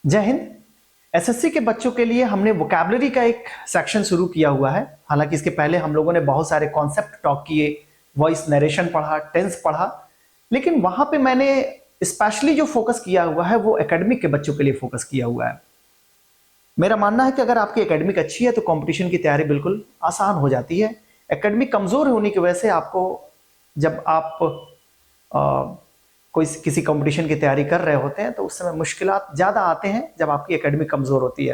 जय हिंद। एसएससी के बच्चों के लिए हमने वोकैबुलरी का एक सेक्शन शुरू किया हुआ है। हालांकि इसके पहले हम लोगों ने बहुत सारे कॉन्सेप्ट टॉक किए, वॉइस नरेशन पढ़ा, टेंस पढ़ा, लेकिन वहां पे मैंने स्पेशली जो फोकस किया हुआ है वो एकेडमिक के बच्चों के लिए फोकस किया हुआ है। मेरा मानना है कि अगर आपकी एकेडमिक अच्छी है तो कंपटीशन की तैयारी बिल्कुल आसान हो जाती है। एकेडमिक कमजोर होने की वजह से आपको, जब आप कोई किसी कंपटीशन की तैयारी कर रहे होते हैं तो उस समय मुश्किलात ज़्यादा आते हैं जब आपकी एकेडमिक कमज़ोर होती है।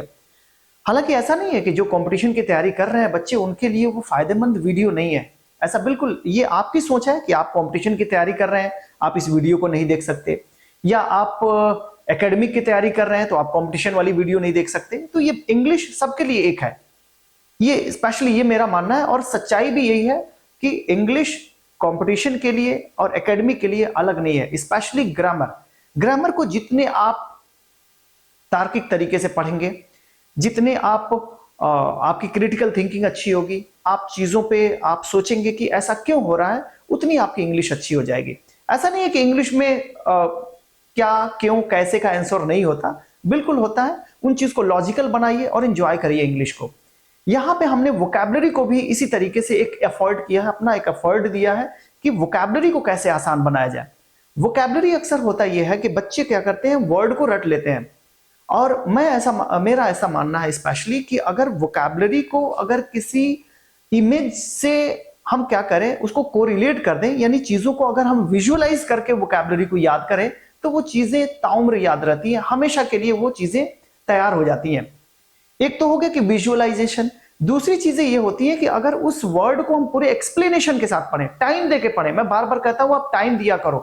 हालांकि ऐसा नहीं है कि जो कंपटीशन की तैयारी कर रहे हैं बच्चे उनके लिए वो फायदेमंद वीडियो नहीं है। ऐसा बिल्कुल, ये आपकी सोच है कि आप कंपटीशन की तैयारी कर रहे हैं, आप इस वीडियो को नहीं देख सकते, या आप एकेडमिक की तैयारी कर रहे हैं तो आप कंपटीशन वाली वीडियो नहीं देख सकते। तो ये इंग्लिश सबके लिए एक है, ये स्पेशली ये मेरा मानना है। और सच्चाई भी यही है कि इंग्लिश कंपटीशन के लिए और एकेडमिक के लिए अलग नहीं है। स्पेशली ग्रामर को जितने आप तार्किक तरीके से पढ़ेंगे, जितने आप आपकी क्रिटिकल थिंकिंग अच्छी होगी, आप चीजों पे आप सोचेंगे कि ऐसा क्यों हो रहा है, उतनी आपकी इंग्लिश अच्छी हो जाएगी। ऐसा नहीं है कि इंग्लिश में क्या, क्यों, कैसे का आंसर नहीं होता, बिल्कुल होता है। उन चीज को लॉजिकल बनाइए और एंजॉय करिए इंग्लिश को। यहां पे हमने वोकैबुलरी को भी इसी तरीके से एक एफर्ट किया है, अपना एक एफर्ट दिया है कि वोकैबुलरी को कैसे आसान बनाया जाए। वोकैबुलरी अक्सर होता यह है कि बच्चे क्या करते हैं, वर्ड को रट लेते हैं। और मेरा ऐसा मानना है स्पेशली कि अगर वोकैबुलरी को अगर किसी इमेज से हम क्या करें, उसको कोरिलेट कर दें, यानी चीजों को अगर हम विजुअलाइज करके वोकैबुलरी को याद करें तो वो चीजें ताउम्र याद रहती हैं, हमेशा के लिए वो चीजें तैयार हो जाती हैं। एक तो हो गया कि विजुअलाइजेशन। दूसरी चीजें ये होती है कि अगर उस वर्ड को हम पूरे एक्सप्लेनेशन के साथ पढ़ें, टाइम देके पढ़ें। मैं बार बार कहता हूं आप टाइम दिया करो,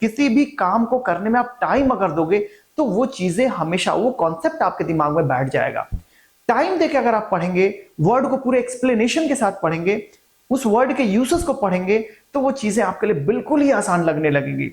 किसी भी काम को करने में आप टाइम अगर दोगे तो वो चीजें हमेशा, वो कॉन्सेप्ट आपके दिमाग में बैठ जाएगा। टाइम देके अगर आप पढ़ेंगे, वर्ड को पूरे एक्सप्लेनेशन के साथ पढ़ेंगे, उस वर्ड के यूसेस को पढ़ेंगे, तो वो चीजें आपके लिए बिल्कुल ही आसान लगने लगेंगी।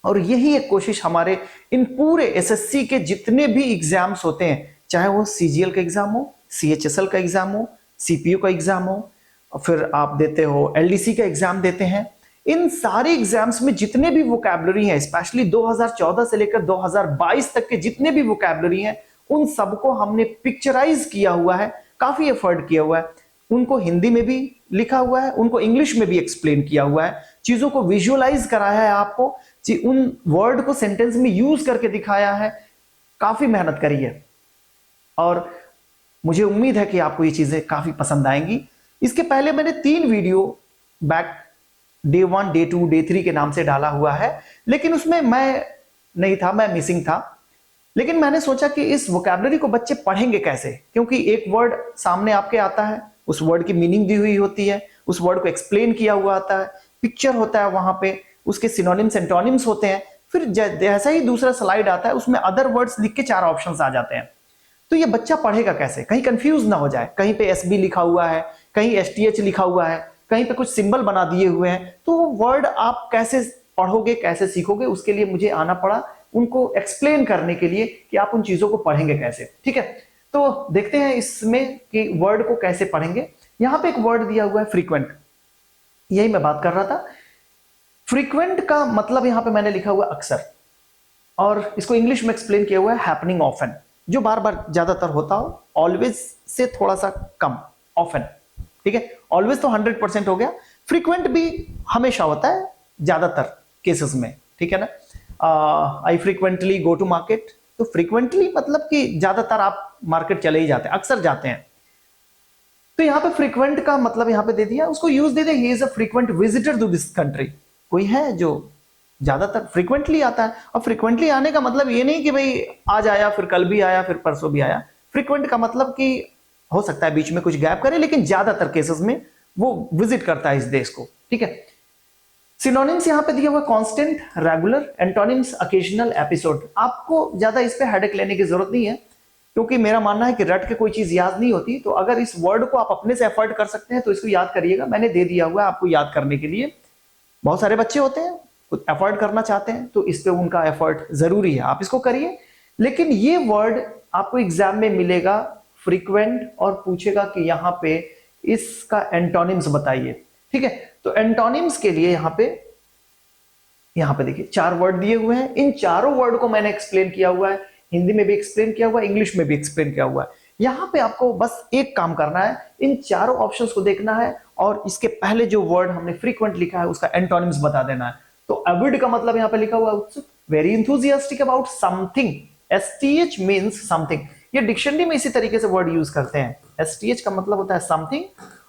और यही एक कोशिश हमारे इन पूरे एसएससी के जितने भी एग्जाम्स होते हैं, चाहे वो सीजीएल का एग्जाम हो, सीएचएसएल का एग्जाम हो, सीपीयू का एग्जाम हो, फिर आप देते हो एलडीसी का एग्जाम देते हैं, इन सारे एग्जाम्स में जितने भी वोकैबुलरी हैं, स्पेशली 2014 से लेकर 2022 तक के जितने भी वोकैबुलरी हैं, उन सबको हमने पिक्चराइज किया हुआ है, काफी एफर्ट किया हुआ है। उनको हिंदी में भी लिखा हुआ है, उनको इंग्लिश में भी एक्सप्लेन किया हुआ है, चीजों को विजुअलाइज कराया है आपको, उन वर्ड को सेंटेंस में यूज करके दिखाया है। काफी मेहनत करी है और मुझे उम्मीद है कि आपको ये चीजें काफी पसंद आएंगी। इसके पहले मैंने 3 video back day 1, day 2, day 3 के नाम से डाला हुआ है, लेकिन उसमें मैं नहीं था, मैं मिसिंग था। लेकिन मैंने सोचा कि इस वोकैबुलरी को बच्चे पढ़ेंगे कैसे, क्योंकि एक वर्ड सामने आपके आता है, उस वर्ड की मीनिंग दी हुई होती है, उस वर्ड को एक्सप्लेन किया हुआ आता है, पिक्चर होता है वहां पे, उसके सिनोनिम्स एंटोनिम्स होते हैं, फिर जैसा ही दूसरा स्लाइड आता है उसमें अदर वर्ड्स लिख के 4 ऑप्शंस आ जाते हैं। तो ये बच्चा पढ़ेगा कैसे, कहीं कंफ्यूज ना हो जाए। कहीं पे एसबी लिखा हुआ है, कहीं एसटीएच लिखा हुआ है, कहीं पे कुछ सिंबल बना दिए हुए हैं, तो वो वर्ड आप कैसे पढ़ोगे, कैसे सीखोगे, उसके लिए मुझे आना पड़ा उनको एक्सप्लेन करने के लिए कि आप उन चीजों को पढ़ेंगे कैसे। ठीक है, तो देखते हैं इसमें कि वर्ड को कैसे पढ़ेंगे। यहां पे एक वर्ड दिया हुआ है फ्रीक्वेंट, यही मैं बात कर रहा था। फ्रीक्वेंट का मतलब यहां पे मैंने लिखा हुआ अक्सर, और इसको इंग्लिश में एक्सप्लेन किया हुआ है हैपनिंग ऑफन, जो बार बार ज्यादातर होता हो, ऑलवेज से थोड़ा सा कम, ऑफन। ठीक है, ऑलवेज तो 100% हो गया, फ्रीक्वेंट भी हमेशा होता है ज्यादातर केसेस में। ठीक है ना, आई फ्रीक्वेंटली गो टू मार्केट, तो फ्रीक्वेंटली मतलब कि ज्यादातर आप मार्केट चले ही जाते हैं, अक्सर जाते हैं। तो यहां पे फ्रीक्वेंट का मतलब यहां पे दे दिया, उसको यूज दे दिया, he is a frequent visitor to this country. कोई है जो ज्यादातर फ्रीक्वेंटली आता है। और फ्रीक्वेंटली आने का मतलब ये नहीं कि भाई आज आया, फिर कल भी आया, फिर परसों भी आया। फ्रीक्वेंट का मतलब कि हो सकता है बीच में कुछ गैप करे, लेकिन ज्यादातर केसेस में वो विजिट करता है इस देश को। ठीक है, सिनोनिम्स यहां पे दिया हुआ कांस्टेंट, रेगुलर, एंटोनिम्स अकेजनल, एपिसोड। आपको ज्यादा इस पे हेडेक लेने की जरूरत नहीं है, क्योंकि मेरा मानना है कि रट के कोई चीज याद नहीं होती। तो अगर इस वर्ड को आप अपने से एफर्ट कर सकते हैं तो इसको याद करिएगा, मैंने दे दिया हुआ है आपको याद करने के लिए। बहुत सारे बच्चे होते हैं कुछ एफर्ट करना चाहते हैं, तो इस पे उनका एफर्ट जरूरी है, आप इसको करिए। लेकिन ये वर्ड आपको एग्जाम में मिलेगा फ्रीक्वेंट, और पूछेगा कि यहां पे इसका एंटोनिम्स बताइए। ठीक है, तो एंटोनिम्स के लिए यहां पे देखिए 4 वर्ड दिए हुए हैं, इन चारों वर्ड को मैंने एक्सप्लेन किया हुआ है। हिंदी में भी एक्सप्लेन किया हुआ है, इंग्लिश में भी एक्सप्लेन किया हुआ है। यहां पे आपको बस एक काम करना है, इन चारों ऑप्शंस को देखना है और इसके पहले जो वर्ड हमने फ्रीक्वेंट लिखा है उसका एंटोनिम्स बता देना है। तो अविड का मतलब यहां पे लिखा हुआ है उत्सुक, very enthusiastic about something, STH means something. ये डिक्शनरी में इसी तरीके से वर्ड यूज करते हैं। STH का मतलब होता है समथिंग,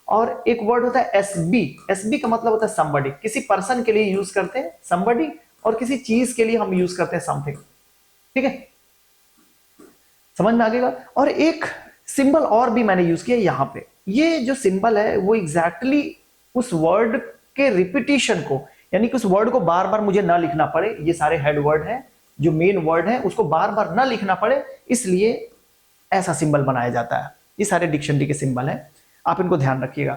और एक वर्ड होता है SB का मतलब होता है somebody। किसी पर्सन के लिए यूज करते हैं somebody, और किसी चीज के लिए हम यूज करते हैं समथिंग। ठीक है, समझ में आ गया। और एक सिंबल और भी मैंने यूज किया यहां पे। ये जो सिंबल है वो एग्जैक्टली उस वर्ड के रिपीटिशन को, यानी कि उस वर्ड को बार बार मुझे ना लिखना पड़े, ये सारे हेड वर्ड हैं, जो मेन वर्ड है उसको बार बार ना लिखना पड़े, इसलिए ऐसा सिंबल बनाया जाता है। ये सारे डिक्शनरी के सिंबल हैं, आप इनको ध्यान रखिएगा।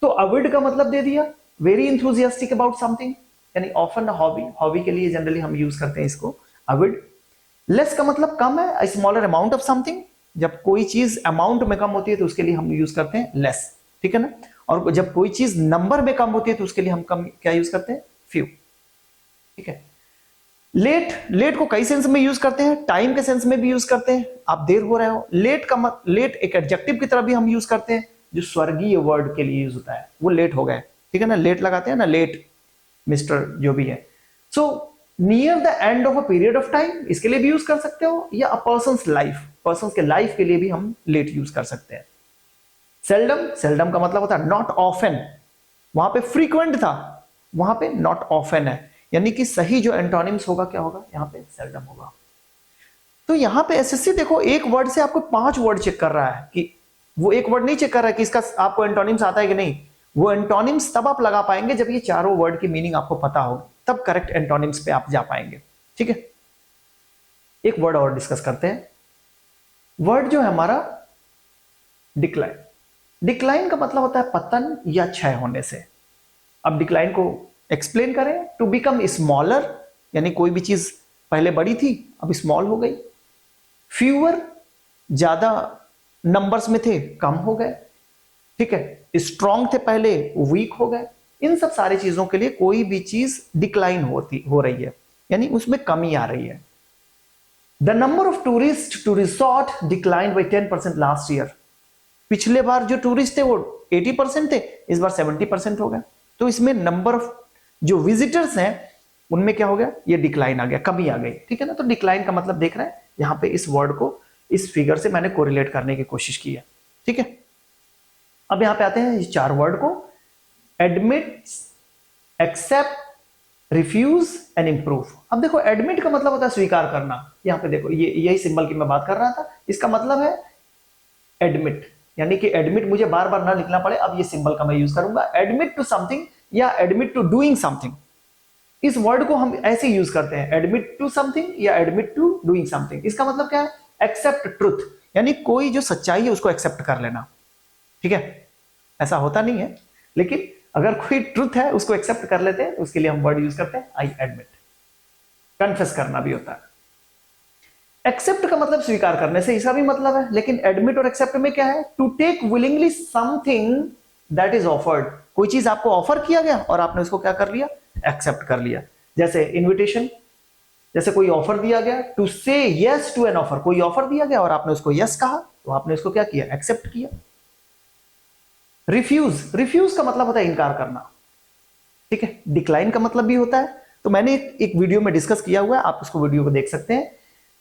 तो अविड का मतलब दे दिया, वेरी इंथुजियास्टिक अबाउट समथिंग, यानी ऑफन हॉबी के लिए जनरली हम यूज करते हैं इसको अविड। लेस का मतलब कम है, स्मॉलर अमाउंट ऑफ समथिंग, जब कोई चीज अमाउंट में कम होती है तो उसके लिए हम यूज करते हैं लेस, ठीक है ना। और जब कोई चीज नंबर में कम होती है तो उसके लिए हम कम क्या यूज करते हैं, फ्यू, ठीक है। लेट को कई सेंस में यूज करते हैं, टाइम के सेंस में भी यूज करते हैं, आप देर हो रहे हो। लेट एक एडजेक्टिव की तरह भी हम यूज करते हैं, जो स्वर्गीय वर्ड के लिए यूज होता है, वो लेट हो गए, ठीक है ना, लेट लगाते हैं ना, लेट मिस्टर जो भी है। So near the end of a period of time, इसके लिए भी यूज कर सकते हो, या अ पर्सन्स लाइफ, पर्सन्स के लाइफ के लिए भी हम लेट यूज कर सकते हैं। सेल्डम का मतलब होता है नॉट ऑफन, वहां पे फ्रीक्वेंट था, वहां पे नॉट ऑफन है, यानी कि सही जो एंटोनिम्स होगा क्या होगा, यहां पे सेल्डम होगा। तो यहां पे एसएससी देखो एक वर्ड से आपको 5 वर्ड चेक कर रहा है, कि वो एक वर्ड नहीं चेक कर रहा है कि इसका आपको एंटोनिम्स आता है कि नहीं, वो एंटोनिम्स तब आप लगा पाएंगे जब ये चारों वर्ड की मीनिंग आपको पता होगी, तब करेक्ट एंटोनिम्स पे आप जा पाएंगे, ठीक है। एक वर्ड और डिस्कस करते हैं, वर्ड जो है हमारा डिक्लाइन। डिक्लाइन का मतलब होता है पतन या क्षय होने से। अब डिक्लाइन को एक्सप्लेन करें, टू बिकम स्मॉलर, यानी कोई भी चीज पहले बड़ी थी अब स्मॉल हो गई। फ्यूअर, ज्यादा नंबर्स में थे कम हो गए, ठीक है। स्ट्रॉन्ग थे पहले वीक हो गए। इन सब सारी चीजों के लिए कोई भी चीज डिक्लाइन हो रही है, यानी उसमें कमी आ रही है। The number of tourist to resort decline by 10% last year. पिछले बार जो टूरिस्ट थे वो 80% थे, इस बार 70% हो गए। तो इसमें नंबर ऑफ जो विजिटर्स हैं उनमें क्या हो गया, ये डिक्लाइन आ गया, कमी आ गई, ठीक है ना। तो डिक्लाइन का मतलब देख रहे हैं यहां पे, इस वर्ड को इस फिगर से मैंने कोरिलेट करने की कोशिश की है, ठीक है। अब यहां पे आते हैं इस 4 वर्ड को, admit, accept, refuse and improve. अब देखो एडमिट का मतलब होता है स्वीकार करना, यहां पे देखो ये यही सिंबल की मैं बात कर रहा था, इसका मतलब है एडमिट, यानी कि एडमिट मुझे बार बार ना लिखना पड़े, अब ये सिंबल का मैं यूज करूंगा, एडमिट टू समथिंग या एडमिट टू डूइंग समथिंग। इस वर्ड को हम ऐसे यूज करते हैं, एडमिट टू समथिंग या एडमिट टू डूइंग समथिंग। इसका मतलब क्या है, एक्सेप्ट ट्रुथ, यानी कोई जो सच्चाई है उसको एक्सेप्ट कर लेना, ठीक है। ऐसा होता नहीं है, लेकिन अगर कोई ट्रुथ है उसको एक्सेप्ट कर लेते हैं, उसके लिए हम वर्ड यूज करते हैं आई एडमिट। कन्फेस करना भी होता है। एक्सेप्ट का मतलब स्वीकार करने से, इसका भी मतलब है, लेकिन एडमिट और एक्सेप्ट में क्या है, to take willingly something that is offered. कोई चीज आपको ऑफर किया गया और आपने उसको क्या कर लिया, एक्सेप्ट कर लिया। जैसे इन्विटेशन, जैसे कोई ऑफर दिया गया, टू से यस टू एन ऑफर, कोई ऑफर दिया गया और आपने उसको यस कहा, तो आपने उसको क्या किया, एक्सेप्ट किया। रिफ्यूज का मतलब होता है इनकार करना, ठीक है। डिक्लाइन का मतलब भी होता है, तो मैंने एक वीडियो में डिस्कस किया हुआ है, आप उसको वीडियो को देख सकते हैं।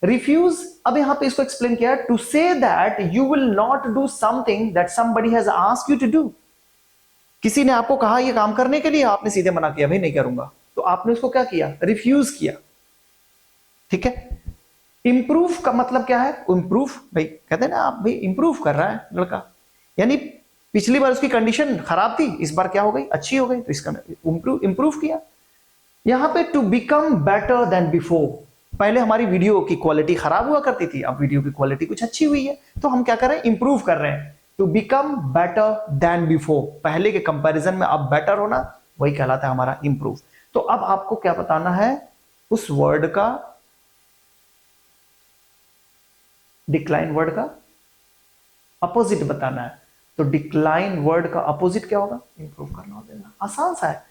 रिफ्यूज, अब यहां पे इसको एक्सप्लेन किया, to say that you will not do something that somebody has asked you to do. किसी ने आपको कहा ये काम करने के लिए, आपने सीधे मना किया, भाई नहीं करूंगा, तो आपने उसको क्या किया, रिफ्यूज किया, ठीक है। इंप्रूव का मतलब क्या है, इंप्रूव, भाई कहते हैं ना आप, भाई इंप्रूव कर रहा है लड़का, यानी पिछली बार उसकी कंडीशन खराब थी, इस बार क्या हो गई, अच्छी हो गई, तो इसका इंप्रूव किया। यहां पे to become better than before, पहले हमारी वीडियो की क्वालिटी खराब हुआ करती थी, अब वीडियो की क्वालिटी कुछ अच्छी हुई है, तो हम क्या कर रहे हैं, इंप्रूव कर रहे हैं। To become better than before, पहले के कंपैरिजन में अब बेटर होना, वही कहलाता है हमारा इंप्रूव। तो अब आपको क्या बताना है, उस वर्ड का, डिक्लाइन वर्ड का अपोजिट बताना है। तो डिक्लाइन वर्ड का अपोजिट क्या होगा, इंप्रूव करना होगा। आसान सा है,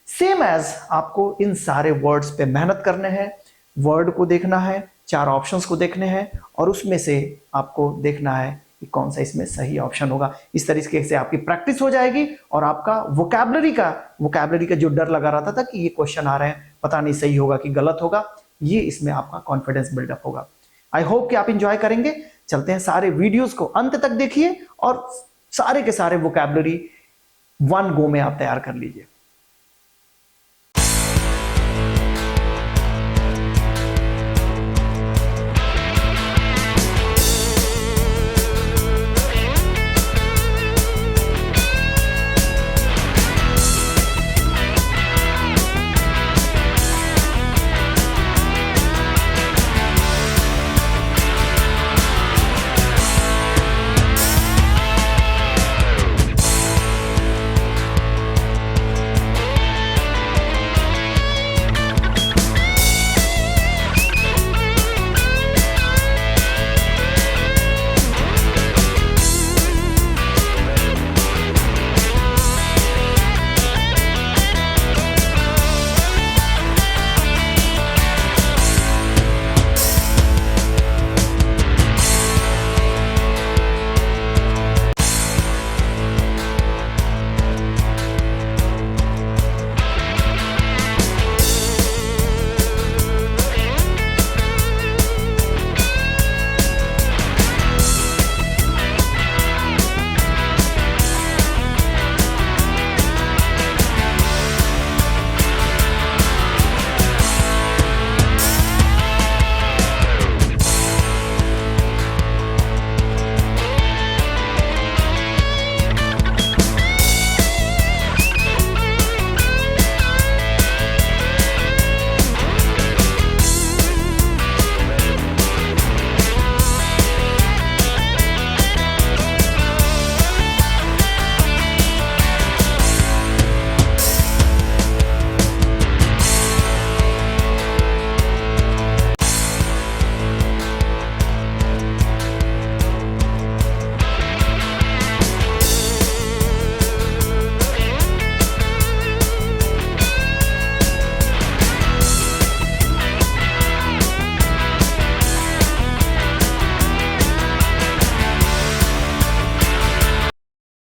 सेम एज आपको इन सारे वर्ड्स पे मेहनत करने हैं, वर्ड को देखना है, 4 ऑप्शंस को देखने हैं और उसमें से आपको देखना है कि कौन सा इसमें सही ऑप्शन होगा। इस तरीके से आपकी प्रैक्टिस हो जाएगी और आपका वोकैबुलरी का जो डर लगा रहता था कि ये क्वेश्चन आ रहे हैं, पता नहीं सही होगा कि गलत होगा, ये इसमें आपका कॉन्फिडेंस बिल्डअप होगा। आई होप कि आप इंजॉय करेंगे। चलते हैं, सारे वीडियोस को अंत तक देखिए और सारे के सारे वोकैबुलरी 1 गो में आप तैयार कर लीजिए।